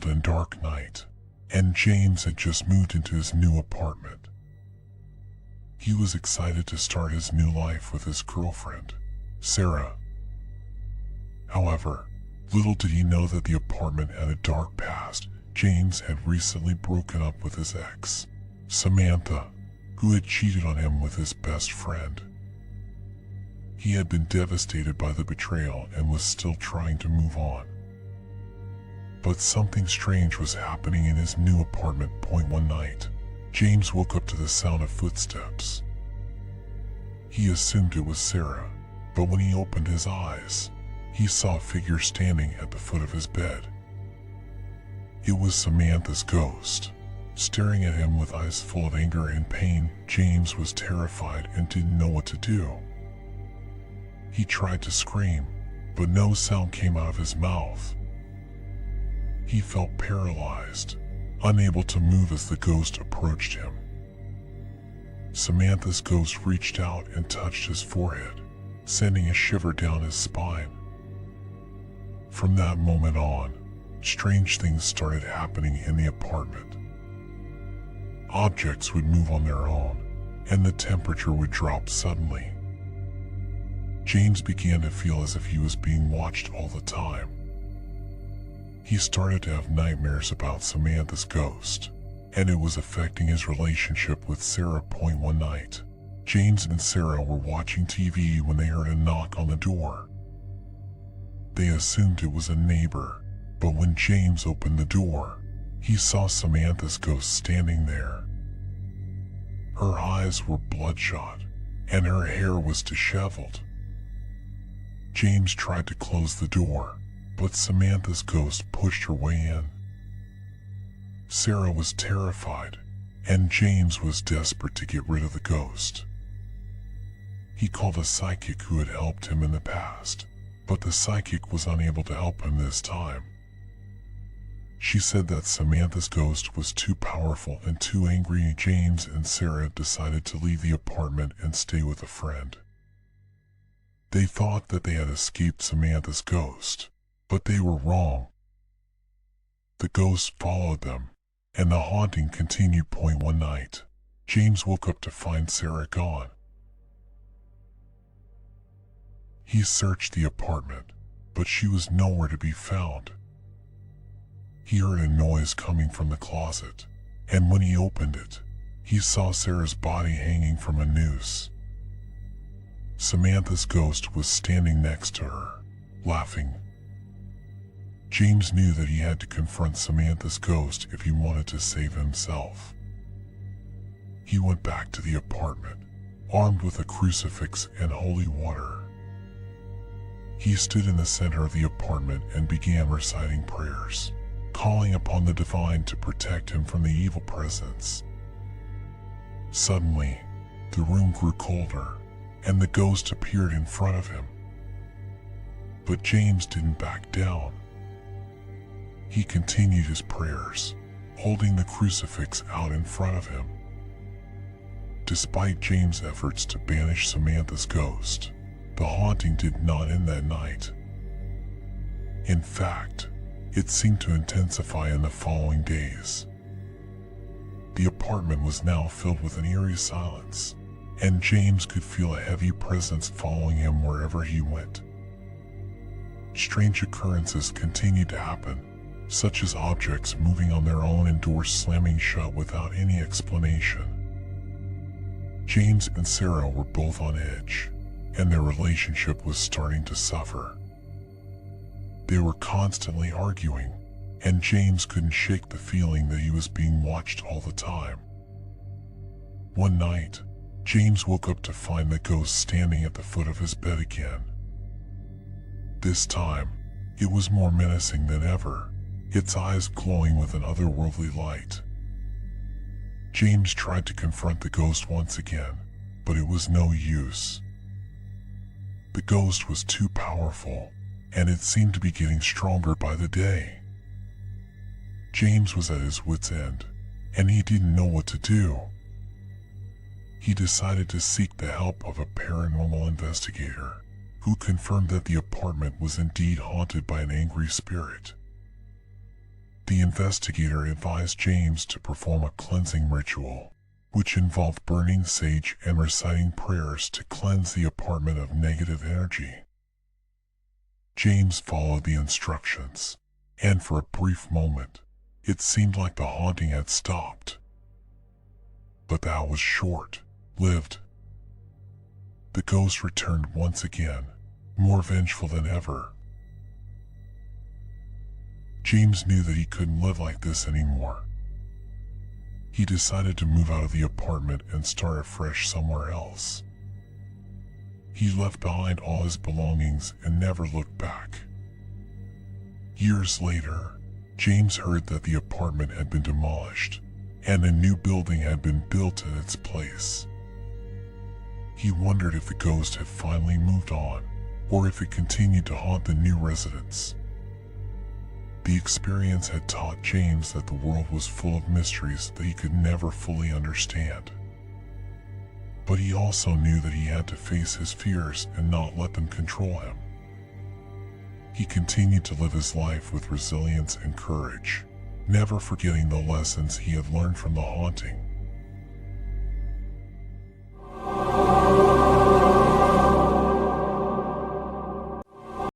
cold and dark night, and James had just moved into his new apartment. He was excited to start his new life with his girlfriend, Sarah. However, little did he know that the apartment had a dark past. James had recently broken up with his ex, Samantha, who had cheated on him with his best friend. He had been devastated by the betrayal and was still trying to move on. But something strange was happening in his new apartment. One night, James woke up to the sound of footsteps. He assumed it was Sarah, but when he opened his eyes, he saw a figure standing at the foot of his bed. It was Samantha's ghost, staring at him with eyes full of anger and pain. James was terrified and didn't know what to do. He tried to scream, but no sound came out of his mouth. He felt paralyzed, unable to move as the ghost approached him. Samantha's ghost reached out and touched his forehead, sending a shiver down his spine. From that moment on, strange things started happening in the apartment. Objects would move on their own, and the temperature would drop suddenly. James began to feel as if he was being watched all the time. He started to have nightmares about Samantha's ghost, and it was affecting his relationship with Sarah. One night, James and Sarah were watching TV when they heard a knock on the door. They assumed it was a neighbor, but when James opened the door, he saw Samantha's ghost standing there. Her eyes were bloodshot, and her hair was disheveled. James tried to close the door, but Samantha's ghost pushed her way in. Sarah was terrified, and James was desperate to get rid of the ghost. He called a psychic who had helped him in the past, but the psychic was unable to help him this time. She said that Samantha's ghost was too powerful and too angry. James and Sarah decided to leave the apartment and stay with a friend. They thought that they had escaped Samantha's ghost, but they were wrong. The ghost followed them, and the haunting continued. One night, James woke up to find Sarah gone. He searched the apartment, but she was nowhere to be found. He heard a noise coming from the closet, and when he opened it, he saw Sarah's body hanging from a noose. Samantha's ghost was standing next to her, laughing. James knew that he had to confront Samantha's ghost if he wanted to save himself. He went back to the apartment, armed with a crucifix and holy water. He stood in the center of the apartment and began reciting prayers, calling upon the divine to protect him from the evil presence. Suddenly, the room grew colder, and the ghost appeared in front of him. But James didn't back down. He continued his prayers, holding the crucifix out in front of him. Despite James' efforts to banish Samantha's ghost, the haunting did not end that night. In fact, it seemed to intensify in the following days. The apartment was now filled with an eerie silence, and James could feel a heavy presence following him wherever he went. Strange occurrences continued to happen, such as objects moving on their own and doors slamming shut without any explanation. James and Sarah were both on edge, and their relationship was starting to suffer. They were constantly arguing, and James couldn't shake the feeling that he was being watched all the time. One night, James woke up to find the ghost standing at the foot of his bed again. This time, it was more menacing than ever, its eyes glowing with an otherworldly light. James tried to confront the ghost once again, but it was no use. The ghost was too powerful, and it seemed to be getting stronger by the day. James was at his wit's end, and he didn't know what to do. He decided to seek the help of a paranormal investigator, who confirmed that the apartment was indeed haunted by an angry spirit. The investigator advised James to perform a cleansing ritual, which involved burning sage and reciting prayers to cleanse the apartment of negative energy. James followed the instructions, and for a brief moment, it seemed like the haunting had stopped. But that was short-lived. The ghost returned once again, more vengeful than ever. James knew that he couldn't live like this anymore. He decided to move out of the apartment and start afresh somewhere else. He left behind all his belongings and never looked back. Years later, James heard that the apartment had been demolished, and a new building had been built in its place. He wondered if the ghost had finally moved on, or if it continued to haunt the new residents. The experience had taught James that the world was full of mysteries that he could never fully understand. But he also knew that he had to face his fears and not let them control him. He continued to live his life with resilience and courage, never forgetting the lessons he had learned from the haunting.